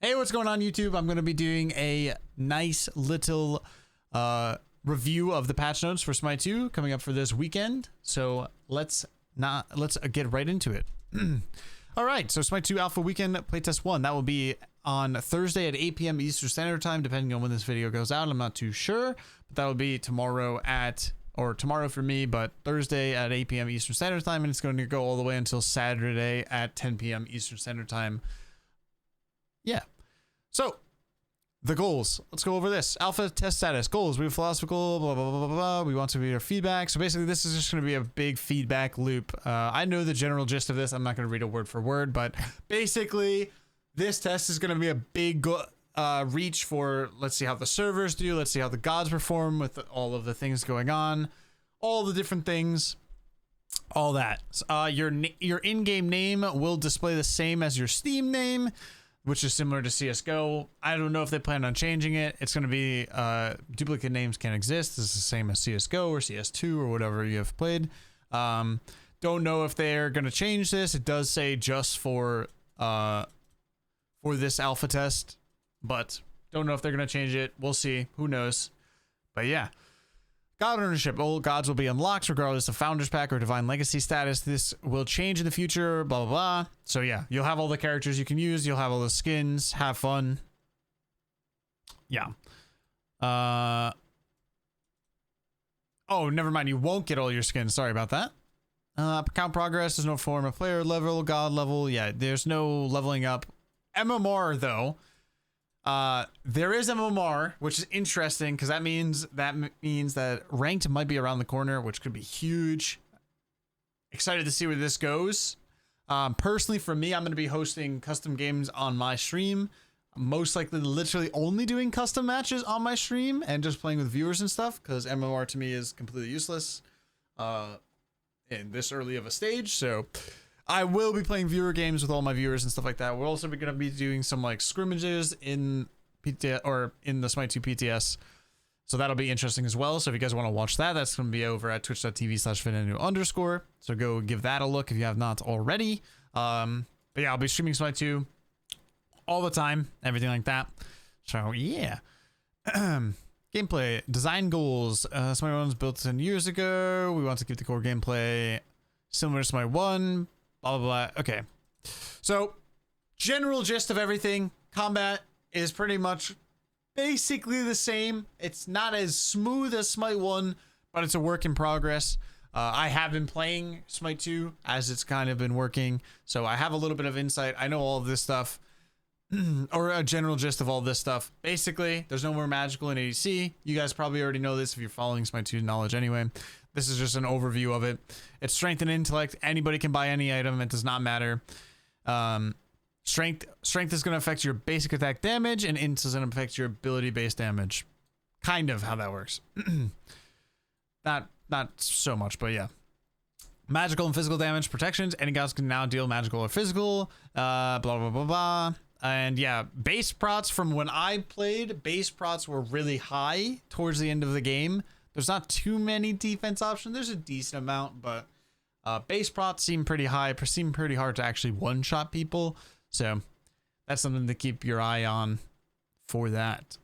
Hey, what's going on YouTube? I'm going to be doing a nice little review of the patch notes for Smite 2 coming up for this weekend. So let's get right into it. All right, so Smite 2 Alpha Weekend Playtest 1. That will be on Thursday at 8 p.m. Eastern Standard Time, depending on when this video goes out. I'm not too sure, but that will be tomorrow for me, but Thursday at 8 p.m. Eastern Standard Time, and it's going to go all the way until Saturday at 10 p.m. Eastern Standard Time. Yeah. So, the goals. Let's go over this. Alpha test status. Goals. We have philosophical, blah, blah, blah, blah, blah. We want to read our feedback. So basically, this is just going to be a big feedback loop. I know the general gist of this. I'm not going to read it word for word, but basically, this test is going to be a big reach for, let's see how the servers do. Let's see how the gods perform with all of the things going on. All the different things. All that. Your in-game name will display the same as your Steam name, which is similar to CSGO. I don't know if they plan on changing it. It's going to be duplicate names can't exist. This is the same as CSGO or CS2 or whatever you have played. Don't know if they're going to change this. It does say just for this alpha test, but don't know if they're going to change it. We'll see. Who knows? But yeah. God ownership. All gods will be unlocked regardless of Founders Pack or Divine Legacy status. This will change in the future, blah, blah, blah. So yeah, you'll have all the characters you can use. You'll have all the skins. Have fun. Yeah. Oh, never mind. You won't get all your skins. Sorry about that. Account progress. There's no form of player level, god level. Yeah, there's no leveling up. MMR, though. There is MMR, which is interesting because that means that ranked might be around the corner, which could be huge. Excited to see where this goes. Personally, for me, I'm going to be hosting custom games on my stream. Most likely literally only doing custom matches on my stream and just playing with viewers and stuff, because MMR to me is completely useless in this early of a stage. So I will be playing viewer games with all my viewers and stuff like that. We're also going to be doing some like scrimmages in PTS or in the Smite 2 PTS. So that'll be interesting as well. So if you guys want to watch that, that's going to be over at twitch.tv/Venenu_. So go give that a look if you have not already. But yeah, I'll be streaming Smite 2 all the time, everything like that. So yeah. Gameplay, design goals. Smite 1 was built 10 years ago. We want to keep the core gameplay similar to Smite 1. Blah, blah, blah. Okay. So, general gist of everything. Combat is pretty much basically the same. It's not as smooth as Smite 1, but it's a work in progress. I have been playing Smite 2 as it's kind of been working, so I have a little bit of insight. I know all of this stuff, or a general gist of all this stuff. Basically, there's no more magical in ADC. You guys probably already know this if you're following Smite 2 knowledge anyway. This is just an overview of it. It's strength and intellect. Anybody can buy any item. It does not matter. Strength is going to affect your basic attack damage, and int is going to affect your ability-based damage. Kind of how that works. Not so much, but yeah. Magical and physical damage protections. Any gods can now deal magical or physical. Blah, blah, blah, blah. And yeah, base prots from when I played, base prots were really high towards the end of the game. There's not too many defense options. There's a decent amount, but base prots seem pretty high. Seem pretty hard to actually one-shot people. So that's something to keep your eye on for that.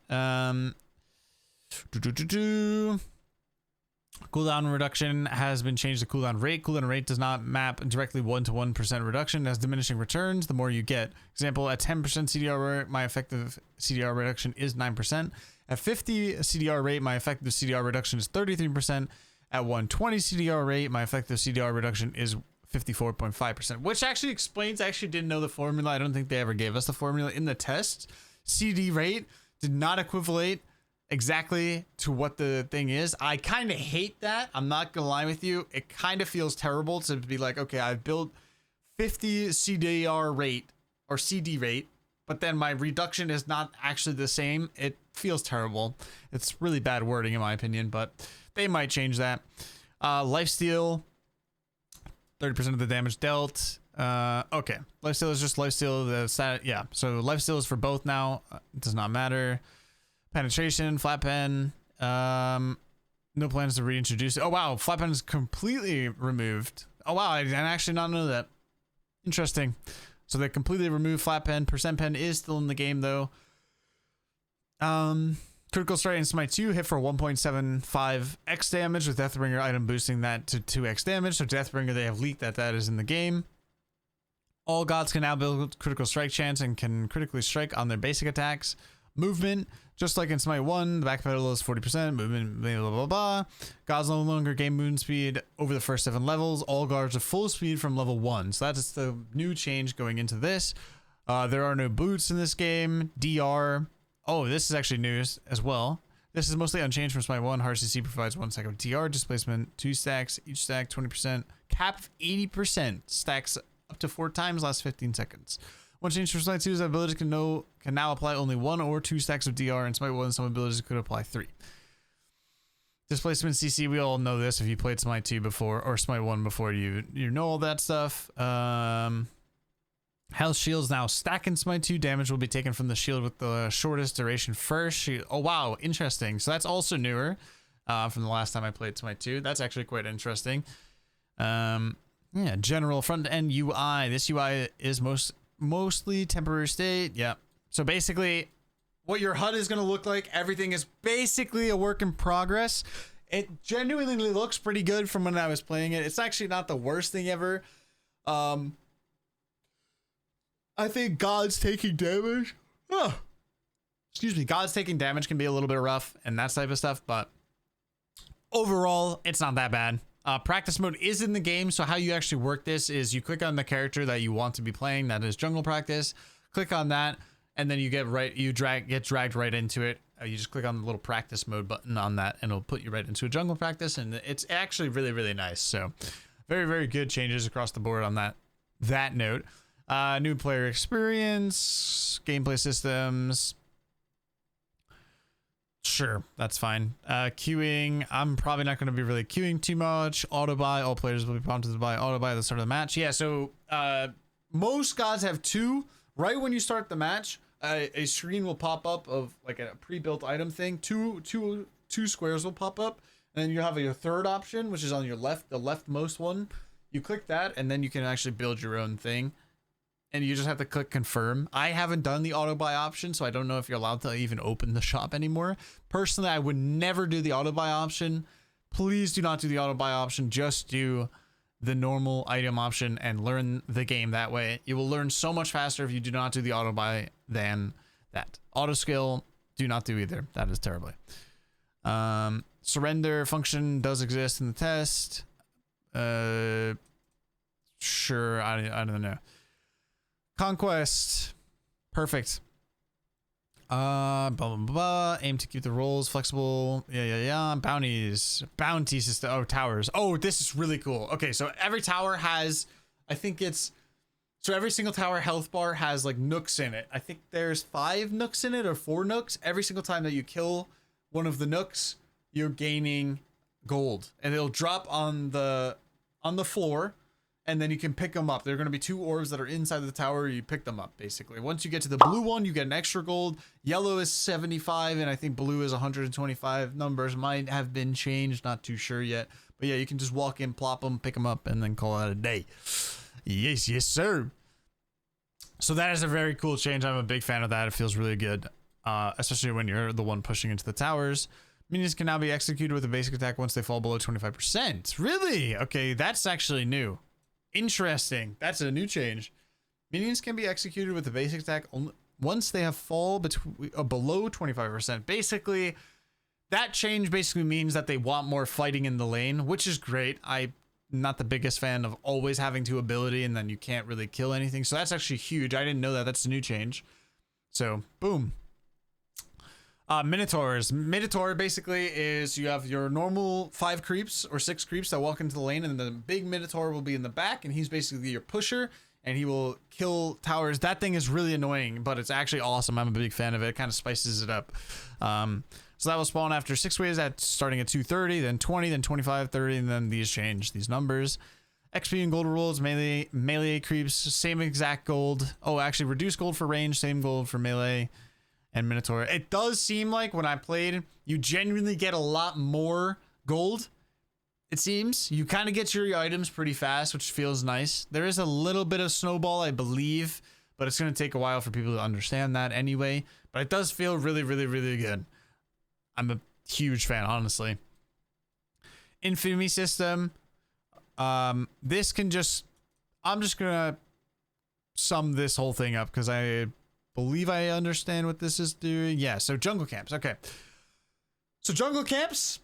Cooldown reduction has been changed to cooldown rate. Cooldown rate does not map directly 1-to-1% reduction. It has diminishing returns the more you get. Example, at 10% CDR rate, my effective CDR reduction is 9%. At 50 CDR rate, my effective CDR reduction is 33%. At 120 CDR rate, my effective CDR reduction is 54.5%, which actually explains, I actually didn't know the formula. I don't think they ever gave us the formula in the test. CD rate did not equivalate exactly to what the thing is. I kind of hate that. I'm not gonna lie with you. It kind of feels terrible to be like, okay, I've built 50 CDR rate or CD rate, but then my reduction is not actually the same. It feels terrible. It's really bad wording in my opinion, but they might change that. Lifesteal, 30% of the damage dealt. Okay, lifesteal is just lifesteal. Yeah, so lifesteal is for both now. It does not matter. Penetration, flat pen. No plans to reintroduce it. Oh wow, flat pen is completely removed. Oh wow, I actually not know that. Interesting. So they completely removed flat pen. Percent pen is still in the game though. Critical strike in Smite 2 hit for 1.75x damage with Deathbringer item boosting that to 2x damage. So Deathbringer, they have leaked that that is in the game. All gods can now build critical strike chance and can critically strike on their basic attacks. Movement, just like in Smite 1, the back pedal is 40%, movement, blah, blah, blah, blah. Gods no longer gain movement speed over the first 7 levels. All guards are full speed from level 1. So that's the new change going into this. There are no boots in this game. DR. Oh, this is actually news as well. This is mostly unchanged from Smite 1. Hard CC provides 1 stack of DR displacement, 2 stacks, each stack 20%, cap of 80%, stacks up to 4 times, last 15 seconds. One change for Smite 2 is that abilities can now apply only 1 or 2 stacks of DR, and Smite 1 some abilities could apply 3. Displacement CC, we all know this if you played Smite 2 before, or Smite 1 before, you know all that stuff. Health shields now stack in Smite 2. Damage will be taken from the shield with the shortest duration first. Oh wow, interesting. So that's also newer from the last time I played Smite 2. That's actually quite interesting. Yeah, general front end UI. This UI is mostly temporary state. Yeah. So basically, what your HUD is going to look like, everything is basically a work in progress. It genuinely looks pretty good from when I was playing it. It's actually not the worst thing ever. I think gods taking damage. Excuse me. Gods taking damage can be a little bit rough and that type of stuff, but overall, it's not that bad. Practice mode is in the game, so how you actually work this is you click on the character that you want to be playing, that is jungle practice. Click on that, and then you get dragged right into it. You just click on the little practice mode button on that, and it'll put you right into a jungle practice, and it's actually really, really nice. So, very, very good changes across the board on that note. New player experience, gameplay systems. Sure, that's fine. Queuing, I'm probably not going to be really queuing too much. Auto buy, all players will be prompted to buy auto buy at the start of the match. Yeah, so most gods have 2. Right when you start the match, a screen will pop up of like a pre-built item thing. Two squares will pop up, and then you have your third option, which is on your left, the leftmost one. You click that, and then you can actually build your own thing. And you just have to click confirm. I haven't done the auto buy option, so I don't know if you're allowed to even open the shop anymore. Personally, I would never do the auto buy option. Please do not do the auto buy option. Just do the normal item option and learn the game that way. You will learn so much faster if you do not do the auto buy than that. Auto skill, do not do either. That is terrible. Surrender function does exist in the test. Sure, I don't know. Conquest, perfect. Blah, blah, blah. Aim to keep the rolls flexible. Yeah. Bounty system. Oh, towers. Oh, this is really cool. Okay, so every tower has, so every single tower health bar has like nooks in it. I think there's 5 nooks in it or 4 nooks. Every single time that you kill one of the nooks, you're gaining gold, and it'll drop on the floor. And then you can pick them up. There are going to be 2 orbs that are inside the tower. You pick them up, basically. Once you get to the blue one, you get an extra gold. Yellow is 75, and I think blue is 125. Numbers might have been changed. Not too sure yet. But yeah, you can just walk in, plop them, pick them up, and then call it a day. Yes, sir. So that is a very cool change. I'm a big fan of that. It feels really good, especially when you're the one pushing into the towers. Minions can now be executed with a basic attack once they fall below 25%. Really? Okay, that's actually new. Interesting. That's a new change. Minions can be executed with the basic attack only once they have fall below 25%. Basically, that change basically means that they want more fighting in the lane, which is great. I'm not the biggest fan of always having 2 ability and then you can't really kill anything. So that's actually huge. I didn't know that. That's a new change. So, boom. Minotaurs. Minotaur basically is you have your normal 5 creeps or 6 creeps that walk into the lane, and the big Minotaur will be in the back, and he's basically your pusher, and he will kill towers. That thing is really annoying, but it's actually awesome. I'm a big fan of it. It kind of spices it up. So that will spawn after 6 waves starting at 230, then 20, then 25, 30, and then these change, these numbers. XP and gold rolls, melee creeps, same exact gold. Oh, actually reduced gold for range, same gold for melee. And Minotaur. It does seem like when I played, you genuinely get a lot more gold It seems you kind of get your items pretty fast, which feels nice. There is a little bit of snowball, I believe, but it's going to take a while for people to understand that anyway. But it does feel really, really, really good. I'm a huge fan, honestly. Infamy system. This can just... I'm just going to sum this whole thing up because I believe I understand what this is doing. Yeah, so jungle camps. Okay. So jungle camps,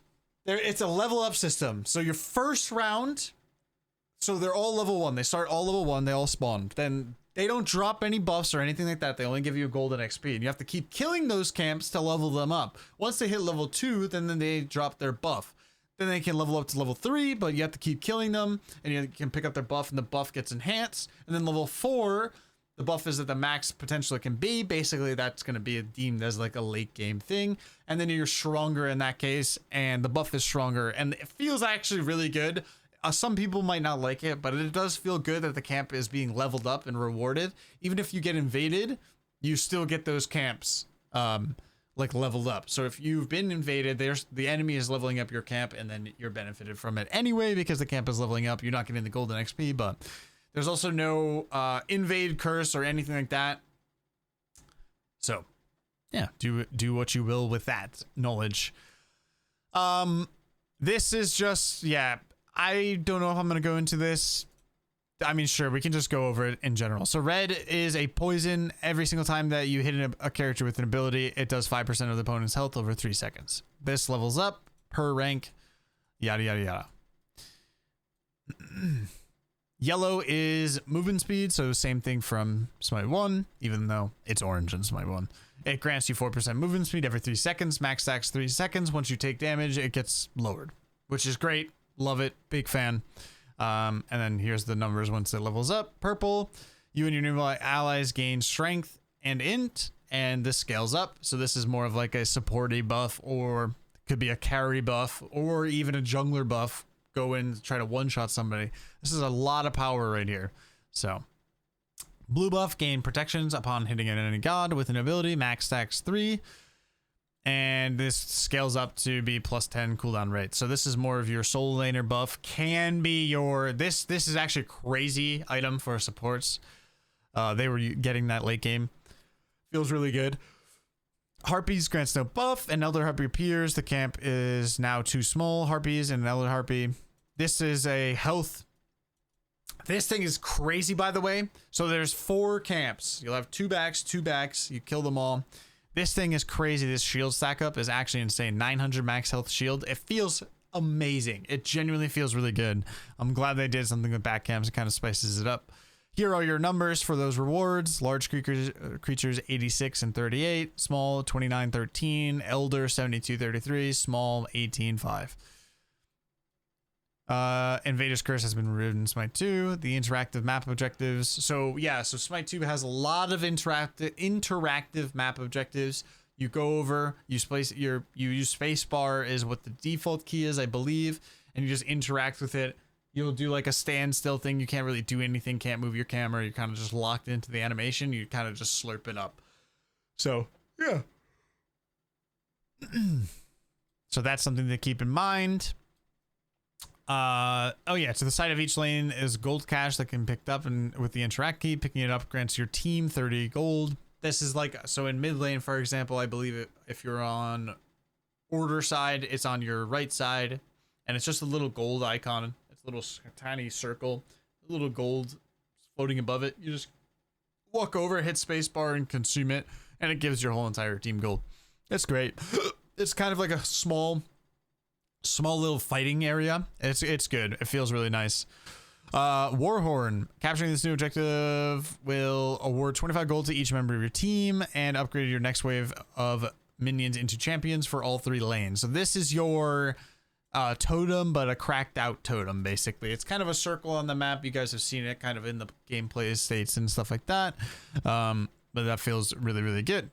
it's a level up system. So your first round, so they're all level 1. They start all level 1. They all spawn. Then they don't drop any buffs or anything like that. They only give you a golden XP. And you have to keep killing those camps to level them up. Once they hit level 2, then they drop their buff. Then they can level up to level 3, but you have to keep killing them. And you can pick up their buff, and the buff gets enhanced. And then level 4, the buff is at the max potential it can be. Basically, that's going to be deemed as like a late game thing. And then you're stronger in that case, and the buff is stronger. And it feels actually really good. Some people might not like it, but it does feel good that the camp is being leveled up and rewarded. Even if you get invaded, you still get those camps like leveled up. So if you've been invaded, the enemy is leveling up your camp, and then you're benefited from it anyway because the camp is leveling up. You're not getting the golden XP, but there's also no invade curse or anything like that. So yeah, do what you will with that knowledge. This is just, yeah, I don't know if I'm going to go into this. I mean, sure, we can just go over it in general. So red is a poison. Every single time that you hit a character with an ability, it does 5% of the opponent's health over 3 seconds. This levels up per rank, yada, yada, yada. Yellow is movement speed, so same thing from Smite 1, even though it's orange in Smite 1. It grants you 4% movement speed every 3 seconds, max stacks 3 seconds. Once you take damage, it gets lowered, which is great. Love it, big fan. And then here's the numbers once it levels up. Purple, you and your new allies gain strength and int, and this scales up. So this is more of like a supporty buff, or could be a carry buff, or even a jungler buff. Go in, try to one-shot somebody. This is a lot of power right here. So blue buff, gain protections upon hitting an enemy god with an ability, max stacks 3. And this scales up to be plus 10 cooldown rate. So this is more of your soul laner buff. Can be your... This is actually a crazy item for supports. They were getting that late game. Feels really good. Harpies grants no buff. An Elder Harpy appears. The camp is now 2 small Harpies and an Elder Harpy. This is a health... This thing is crazy, by the way. So there's 4 camps. You'll have 2 backs, 2 backs. You kill them all. This thing is crazy. This shield stack up is actually insane. 900 max health shield. It feels amazing. It genuinely feels really good. I'm glad they did something with back camps. It kind of spices it up. Here are your numbers for those rewards. Large creatures 86 and 38. Small 29, 13. Elder 72, 33. Small 18, 5. Invader's Curse has been removed in Smite 2. The interactive map objectives. So yeah, so Smite 2 has a lot of interactive map objectives. You go over, you use spacebar is what the default key is, I believe, and you just interact with it. You'll do like a standstill thing. You can't really do anything, can't move your camera. You're kind of just locked into the animation. You kind of just slurp it up. So yeah. So that's something to keep in mind. Oh yeah, to the side of each lane is gold cash that can be picked up, and with the interact key, picking it up grants your team 30 gold. This is like, so in mid lane, for example, I believe if you're on order side, it's on your right side, and it's just a little gold icon. It's a little tiny circle, a little gold floating above it. You just walk over, hit spacebar, and consume it, and it gives your whole entire team gold. It's great. It's kind of like a small little fighting area. It's good. It feels really nice. Warhorn. Capturing this new objective will award 25 gold to each member of your team and upgrade your next wave of minions into champions for all 3 lanes. So this is your totem, but a cracked out totem, basically. It's kind of a circle on the map. You guys have seen it kind of in the gameplay states and stuff like that. But that feels really, really good.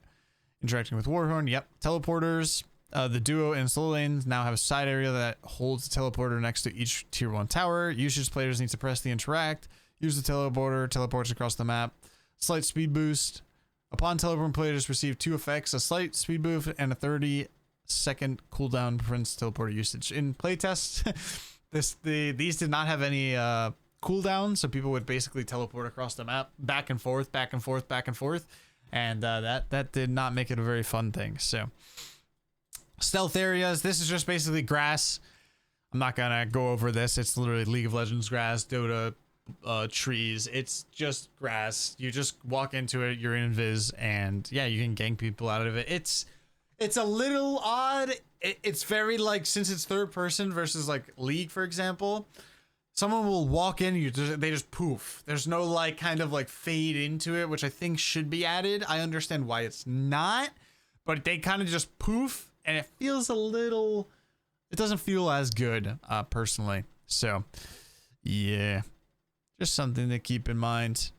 Interacting with Warhorn. Yep. Teleporters. The duo and solo lanes now have a side area that holds the teleporter next to each tier 1 tower. Usage players need to press the interact. Use the teleporter, teleports across the map. Slight speed boost. Upon teleporting, players receive 2 effects, a slight speed boost and a 30-second cooldown prevents teleporter usage. In playtest, These did not have any cooldown, so people would basically teleport across the map back and forth, back and forth, back and forth, and that did not make it a very fun thing. So stealth areas, this is just basically grass. I'm not gonna go over this. It's literally League of Legends grass, Dota trees. It's just grass. You just walk into it, you're in invis, and yeah, you can gank people out of it. It's a little odd. It's very like, since it's third person versus like League, for example, someone will walk in, they just poof. There's no like kind of like fade into it, which I think should be added. I understand why it's not, but they kind of just poof, and it feels a little, it doesn't feel as good personally. So yeah, just something to keep in mind.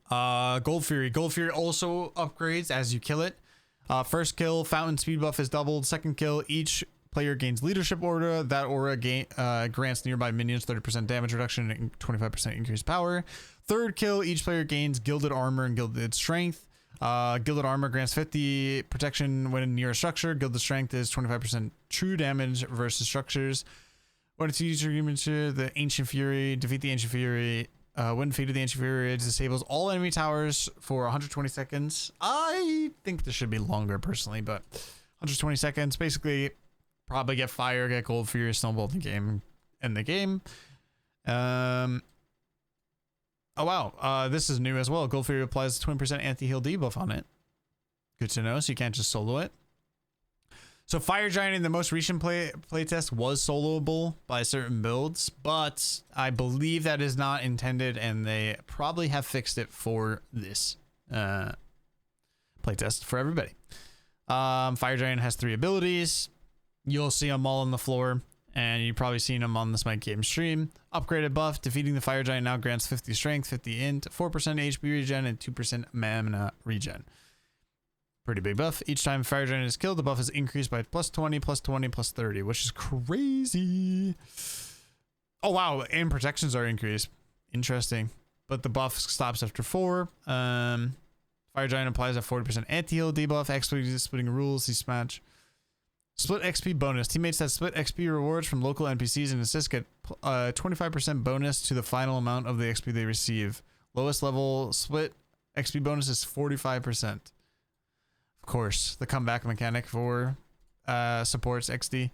Gold Fury also upgrades as you kill it. First kill, fountain speed buff is doubled. Second kill, each player gains leadership aura. That aura grants nearby minions 30% damage reduction and 25% increased power. Third kill, each player gains gilded armor and gilded strength. Gilded armor grants 50 protection when near a structure. Gilded strength is 25% true damage versus structures. When it's used to the Ancient Fury, defeat the Ancient Fury. When defeated, the Ancient Fury disables all enemy towers for 120 seconds. I think this should be longer personally, but 120 seconds. Basically, probably get fire, get Gold Fury, snowball the game, end the game. Oh wow, this is new as well. Gold Fury applies 20% anti-heal debuff on it. Good to know, so you can't just solo it. So Fire Giant in the most recent playtest was soloable by certain builds, but I believe that is not intended, and they probably have fixed it for this playtest for everybody. Fire Giant has 3 abilities. You'll see them all on the floor, and you've probably seen them on the Smite game stream. Upgraded buff, defeating the Fire Giant now grants 50 strength, 50 int, 4% HP regen, and 2% mana regen. Pretty big buff. Each time Fire Giant is killed, the buff is increased by plus 20, plus 20, plus 30, which is crazy. Oh wow, and protections are increased. Interesting. But the buff stops after 4. Fire Giant applies a 40% anti-heal debuff. XP splitting rules, these match. Split XP bonus. Teammates that split XP rewards from local NPCs and assists get 25% bonus to the final amount of the XP they receive. Lowest level split XP bonus is 45%. Of course, the comeback mechanic for supports XD.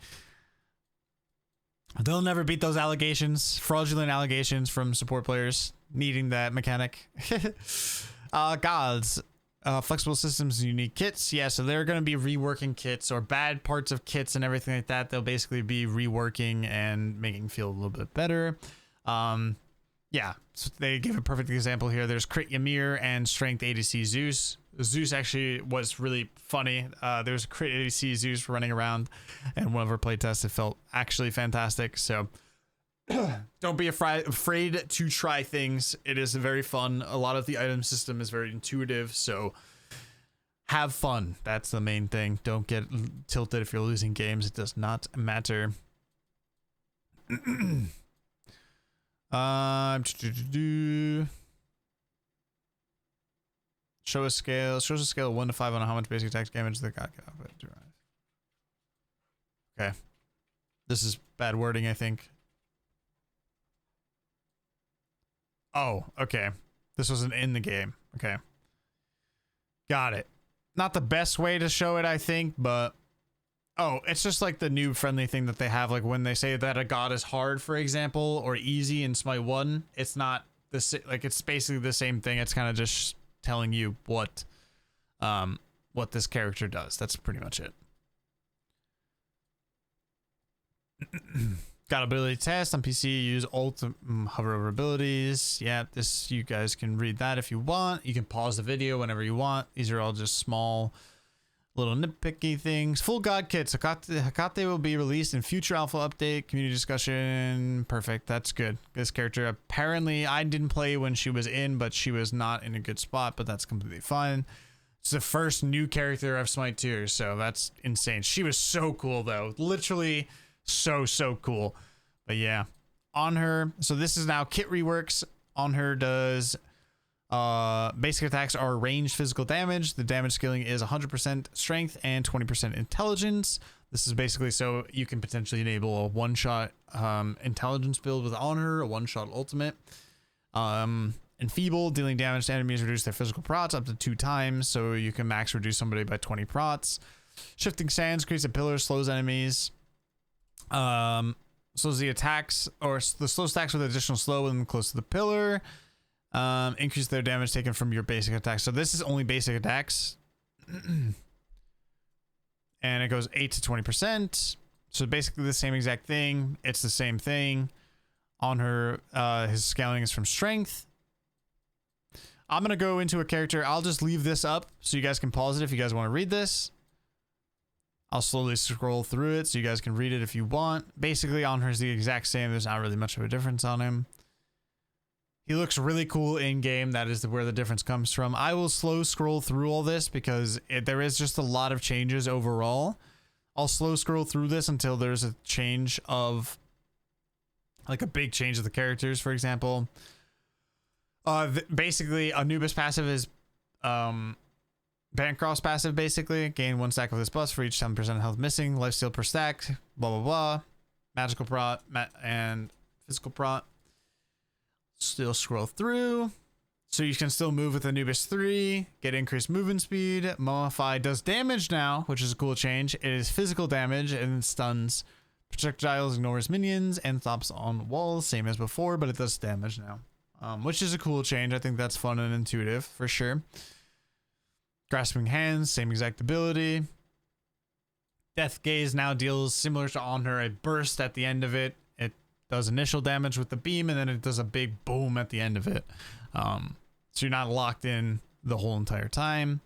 They'll never beat those allegations, fraudulent allegations from support players needing that mechanic. Gods. Flexible systems and unique kits. Yeah, so they're going to be reworking kits or bad parts of kits and everything like that. They'll basically be reworking and making feel a little bit better. Yeah, so they give a perfect example here. There's Crit Ymir and Strength ADC Zeus. Zeus actually was really funny. There's a Crit ADC Zeus running around, and one of our playtests, it felt actually fantastic. So don't be afraid to try things. It is very fun. A lot of the item system is very intuitive, so have fun. That's the main thing. Don't get tilted if you're losing games. It does not matter. Shows a scale of 1 to 5 on how much basic attack damage the god can derive. Okay. This is bad wording, I think. Oh, okay. This wasn't in the game. Okay. Got it. Not the best way to show it, I think, but oh, it's just like the new friendly thing that they have, like when they say that a god is hard, for example, or easy in Smite 1, it's not the like, it's basically the same thing. It's kind of just telling you what this character does. That's pretty much it. Got ability test on PC. Use ult hover over abilities. Yeah, this, you guys can read that if you want. You can pause the video whenever you want. These are all just small little nitpicky things. Full god kits. Hecate will be released in future alpha update. Community discussion. Perfect. That's good. This character, apparently I didn't play when she was in, but she was not in a good spot, but that's completely fine. It's the first new character of Smite 2, so that's insane. She was so cool though. Literally so cool. But yeah, on her, so this is now kit reworks. On her does basic attacks are ranged physical damage. The damage scaling is 100% strength and 20% intelligence. This is basically so you can potentially enable a one-shot intelligence build with honor, a one-shot ultimate. Enfeeble, dealing damage to enemies, reduce their physical prots up to 2 times, so you can max reduce somebody by 20 prots. Shifting Sands creates a pillar, slows enemies. Slows the attacks, or the slow stacks with additional slow when close to the pillar. Increase their damage taken from your basic attacks. So this is only basic attacks. And it goes 8 to 20%. So basically the same exact thing. It's the same thing. On her, his scaling is from strength. I'm going to go into a character. I'll just leave this up so you guys can pause it if you guys want to read this. I'll slowly scroll through it so you guys can read it if you want. Basically, on her is the exact same. There's not really much of a difference on him. He looks really cool in game. That is where the difference comes from. I will slow scroll through all this because there is just a lot of changes overall. I'll slow scroll through this until there's a change of, like a big change of the characters, for example. Basically, Anubis passive is Bancroft's passive, basically. Gain 1 stack of this plus for each 7% health missing. Lifesteal per stack. Blah, blah, blah. Magical prot and physical prot. Still scroll through. So you can still move with Anubis 3. Get increased movement speed. Mummify does damage now, which is a cool change. It is physical damage and stuns projectiles, ignores minions, and stops on walls. Same as before, but it does damage now. Which is a cool change. I think that's fun and intuitive, for sure. Grasping Hands, same exact ability. Death Gaze now deals similar to On Her, a burst at the end of it. It does initial damage with the beam, and then it does a big boom at the end of it. So you're not locked in the whole entire time.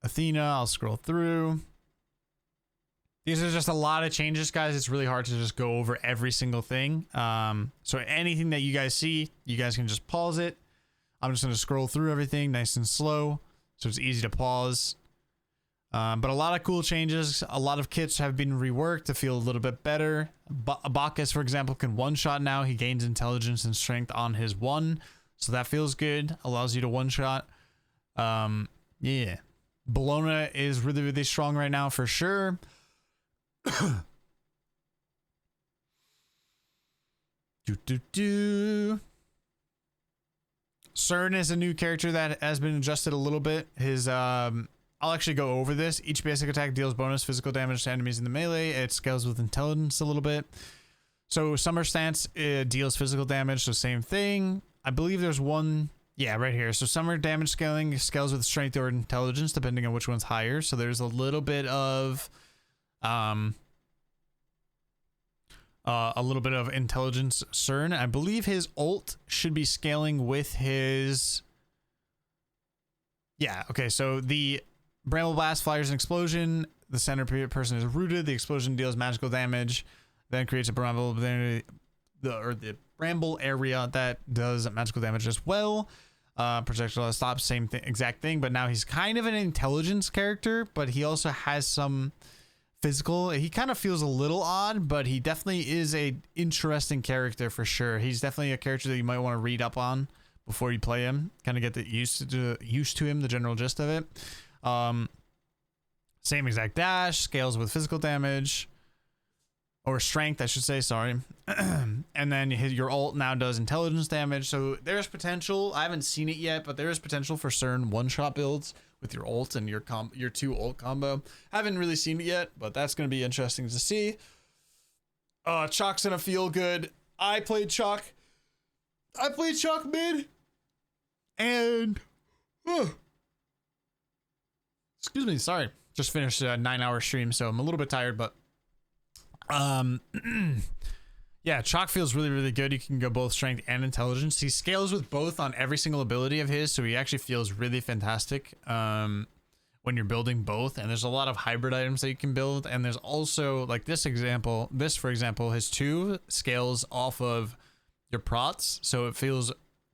Athena, I'll scroll through. These are just a lot of changes, guys. It's really hard to just go over every single thing. So anything that you guys see, you guys can just pause it. I'm just going to scroll through everything nice and slow, so it's easy to pause. But a lot of cool changes. A lot of kits have been reworked to feel a little bit better. Bacchus, for example, can one-shot now. He gains intelligence and strength on his 1, so that feels good. Allows you to one-shot. Yeah. Bologna is really, really strong right now, for sure. CERN is a new character that has been adjusted a little bit. His I'll actually go over this. Each basic attack deals bonus physical damage to enemies in the melee. It scales with intelligence a little bit. So Summer Stance deals physical damage, so same thing. I believe there's one, yeah, right here. So Summer damage scaling scales with strength or intelligence, depending on which one's higher. So there's a little bit of intelligence CERN. I believe his ult should be scaling with his, yeah, okay, so the Bramble Blast fires an explosion. The center person is rooted. The explosion deals magical damage, then creates a bramble, the bramble area that does magical damage as well. Projectile stops, same thing, exact thing, but now he's kind of an intelligence character, but he also has some physical. He kind of feels a little odd, but he definitely is a interesting character for sure. He's definitely a character that you might want to read up on before you play him, kind of get used to him, the general gist of it. Same exact dash, scales with physical damage or strength, I should say, sorry. And then your ult now does intelligence damage, so there's potential. I haven't seen it yet, but there is potential for certain one-shot builds with your ult and your 2 ult combo. Haven't really seen it yet, but that's going to be interesting to see. Chalk's gonna feel good. I played Chalk mid, and excuse me, sorry, just finished a 9-hour stream, so I'm a little bit tired, but yeah, Chalk feels really, really good. You can go both strength and intelligence. He scales with both on every single ability of his, so he actually feels really fantastic when you're building both. And there's a lot of hybrid items that you can build, and there's also, like this for example, his 2 scales off of your prots, so it feels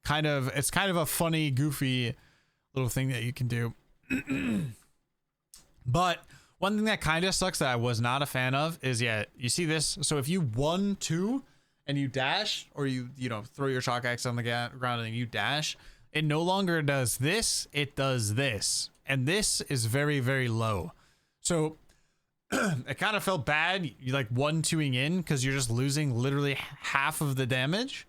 it's kind of a funny, goofy little thing that you can do. But one thing that kind of sucks that I was not a fan of is, yeah, you see this. So if you 1-2 and you dash, or you throw your Chalk axe on the ground and you dash, it no longer does this, it does this. And this is very, very low. So it kind of felt bad. You like 1-2ing in because you're just losing literally half of the damage.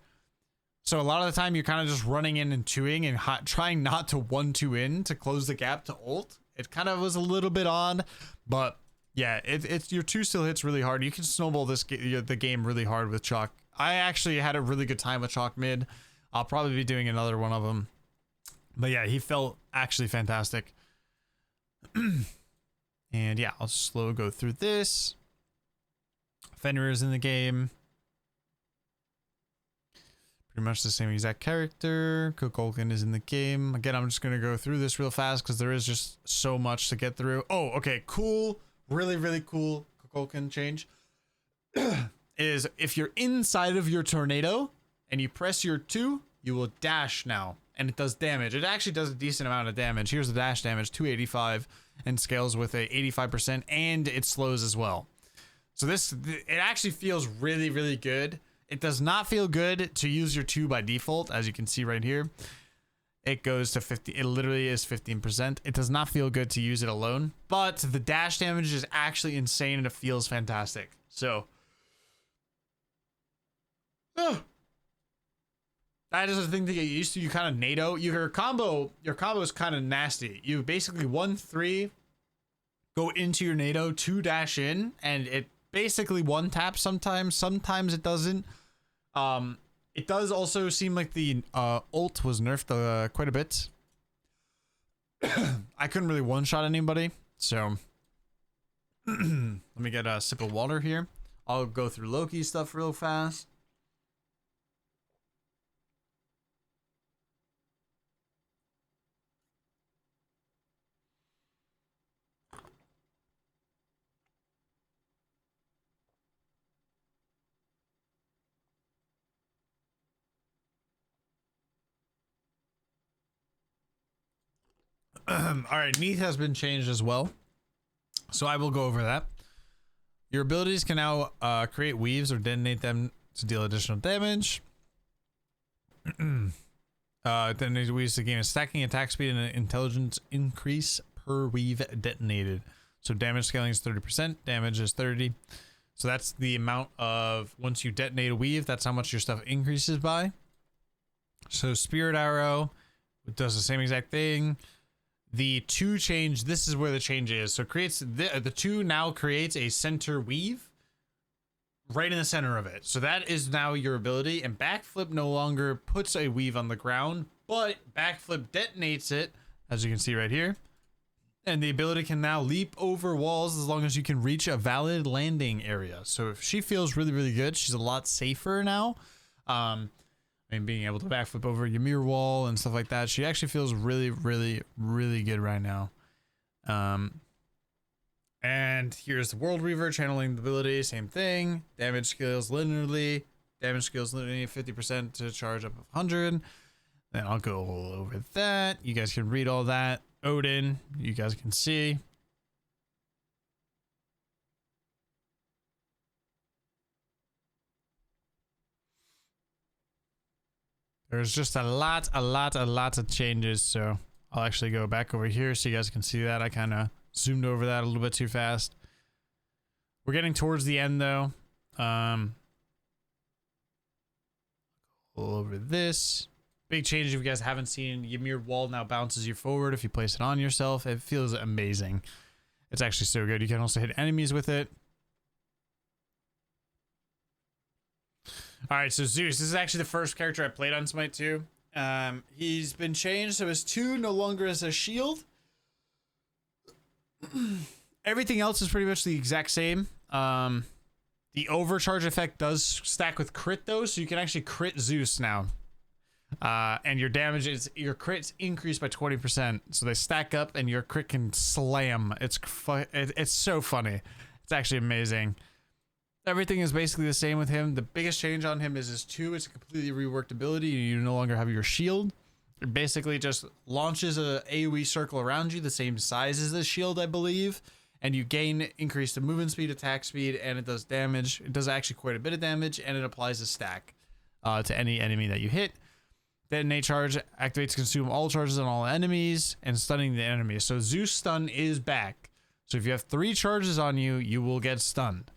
So a lot of the time you're kind of just running in and 2ing and trying not to 1-2 in to close the gap to ult. It kind of was a little bit odd, but yeah, it's your 2 still hits really hard. You can snowball the game really hard with Chalk. I actually had a really good time with Chalk mid. I'll probably be doing another one of them. But yeah, he felt actually fantastic. And yeah, I'll slow go through this. Venenu is in the game. Pretty much the same exact character. Conquest is in the game. Again, I'm just going to go through this real fast because there is just so much to get through. Oh, okay, cool. Really, really cool Conquest change. Is if you're inside of your tornado and you press your 2, you will dash now. And it does damage. It actually does a decent amount of damage. Here's the dash damage, 285, and scales with a 85%, and it slows as well. So it actually feels really, really good. It does not feel good to use your 2 by default, as you can see right here. It goes to 50. It literally is 15%. It does not feel good to use it alone, but the dash damage is actually insane, and it feels fantastic. So, that is the thing to get used to. You kind of NATO. Your combo is kind of nasty. You basically 1-3, go into your NATO, 2 dash in, and it basically 1 tap sometimes. Sometimes it doesn't. It does also seem like the ult was nerfed quite a bit. I couldn't really one-shot anybody, so let me get a sip of water here. I'll go through Loki stuff real fast. All right, Neath has been changed as well, so I will go over that. Your abilities can now create weaves or detonate them to deal additional damage. Detonated weaves to gain a stacking attack speed and an intelligence increase per weave detonated. So damage scaling is 30%, damage is 30. So that's the amount of, once you detonate a weave, that's how much your stuff increases by. So Spirit Arrow does the same exact thing. The 2 change, this is where the change is. So it creates the 2 now creates a center weave right in the center of it. So that is now your ability, and backflip no longer puts a weave on the ground, but backflip detonates it, as you can see right here. And the ability can now leap over walls as long as you can reach a valid landing area. So if she feels really, really good. She's a lot safer now. And being able to backflip over your mirror wall and stuff like that. She actually feels really, really, really good right now. And here's the World Reaver, channeling the ability, same thing. Damage scales linearly. Damage scales linearly, 50% to charge up of 100. Then I'll go all over that. You guys can read all that. Odin, you guys can see. There's just a lot of changes, so I'll actually go back over here so you guys can see that. I kind of zoomed over that a little bit too fast. We're getting towards the end, though. All over this. Big change if you guys haven't seen. Ymir wall now bounces you forward if you place it on yourself. It feels amazing. It's actually so good. You can also hit enemies with it. All right, so Zeus. This is actually the first character I played on Smite 2. He's been changed, so his 2 no longer is a shield. Everything else is pretty much the exact same. The overcharge effect does stack with crit, though, so you can actually crit Zeus now. And your damage is, your crits increase by 20%, so they stack up and your crit can slam. It's so funny. It's actually amazing. Everything is basically the same with him. The biggest change on him is his 2. It's a completely reworked ability. You no longer have your shield. It basically just launches a AoE circle around you the same size as the shield, I believe, and you gain increased movement speed, attack speed, and it does damage. It does actually quite a bit of damage, and it applies a stack to any enemy that you hit. Detonate charge activates consume all charges on all enemies and stunning the enemy. So Zeus stun is back. So if you have 3 charges on you, you will get stunned.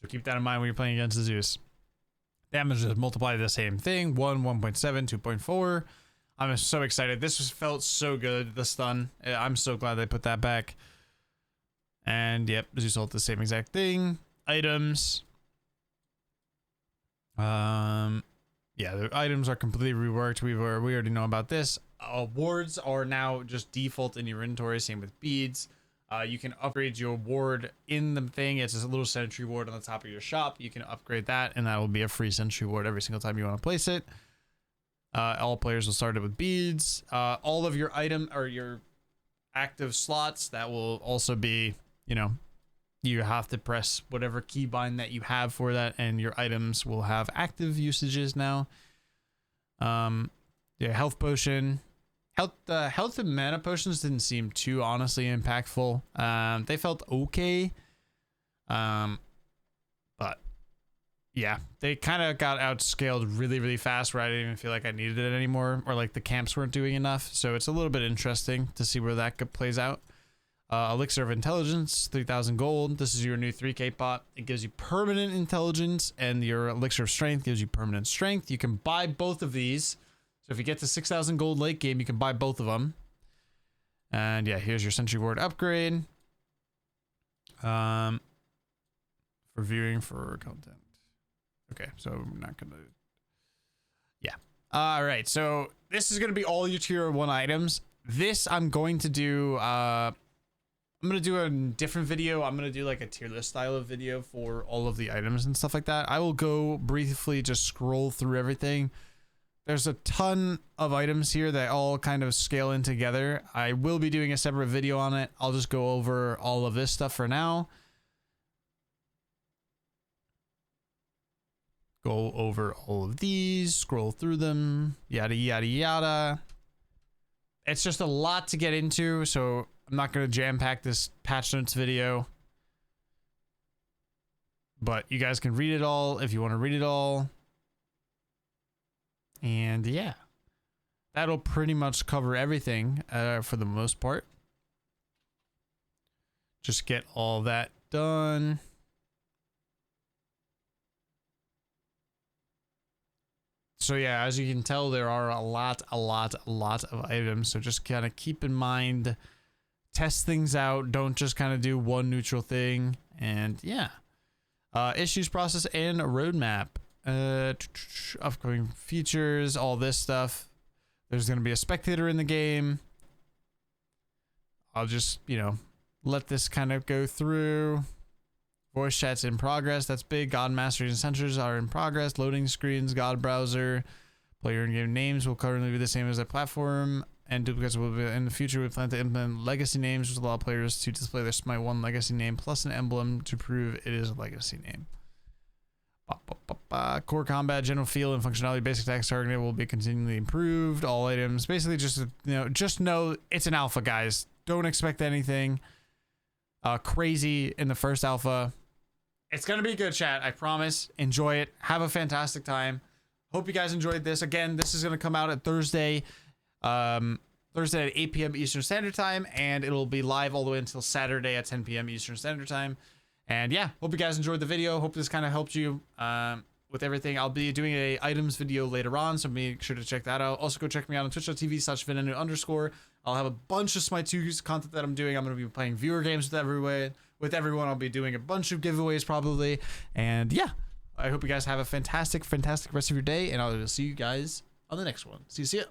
So keep that in mind when you're playing against the Zeus. Damage is multiplied the same thing. 1, 1.7, 2.4. I'm so excited. This just felt so good, the stun. I'm so glad they put that back. And yep, Zeus ult the same exact thing. Items. Yeah, the items are completely reworked. We already know about this. Wards are now just default in your inventory. Same with beads. You can upgrade your ward in the thing. It's a little sentry ward on the top of your shop. You can upgrade that, and that will be a free sentry ward every single time you want to place it. All players will start it with beads. All of your item or your active slots, that will also be, you know, you have to press whatever keybind that you have for that, and your items will have active usages now. Yeah, health potion. Health and mana potions didn't seem too honestly impactful. They felt okay. But yeah, they kind of got outscaled really, really fast where I didn't even feel like I needed it anymore, or like the camps weren't doing enough. So it's a little bit interesting to see where that plays out. Elixir of Intelligence, 3,000 gold. This is your new 3k pot. It gives you permanent intelligence, and your Elixir of Strength gives you permanent strength. You can buy both of these. So if you get to 6,000 gold late game, you can buy both of them. And yeah, here's your Sentry Ward upgrade. For viewing for content. Okay, so I'm not gonna. Yeah. All right, so this is gonna be all your tier 1 items. This I'm going to do. I'm gonna do a different video. I'm gonna do like a tier list style of video for all of the items and stuff like that. I will go briefly just scroll through everything. There's a ton of items here that all kind of scale in together. I will be doing a separate video on it. I'll just go over all of this stuff for now. Go over all of these, scroll through them, yada, yada, yada. It's just a lot to get into, so I'm not going to jam pack this patch notes video. But you guys can read it all if you want to read it all. And yeah, that'll pretty much cover everything for the most part. Just get all that done. So yeah, as you can tell, there are a lot of items. So just kind of keep in mind, test things out. Don't just kind of do one neutral thing. And yeah, issues, process, and roadmap. Upcoming features, all this stuff. There's going to be a spectator in the game. I'll just, you know, let this kind of go through. Voice chat's in progress. That's big. God Mastery and Sensors are in progress. Loading screens, God Browser. Player in-game names will currently be the same as the platform, and duplicates will be in the future. We plan to implement legacy names, which allow players to display their Smite 1 legacy name plus an emblem to prove it is a legacy name. Core combat, general feel, and functionality, basic attacks targeting will be continually improved. All items, basically, just know it's an alpha, guys. Don't expect anything crazy in the first alpha. It's gonna be good, chat. I promise. Enjoy it. Have a fantastic time. Hope you guys enjoyed this. Again, this is gonna come out at Thursday. Thursday at 8 p.m. Eastern Standard Time, and it'll be live all the way until Saturday at 10 p.m. Eastern Standard Time. And yeah, hope you guys enjoyed the video. Hope this kind of helped you with everything. I'll be doing a items video later on, so make sure to check that out. Also, go check me out on twitch.tv/Venenu_. I'll have a bunch of Smite 2 content that I'm doing. I'm going to be playing viewer games with everyone. I'll be doing a bunch of giveaways probably. And yeah, I hope you guys have a fantastic rest of your day, and I'll see you guys on the next one. See ya.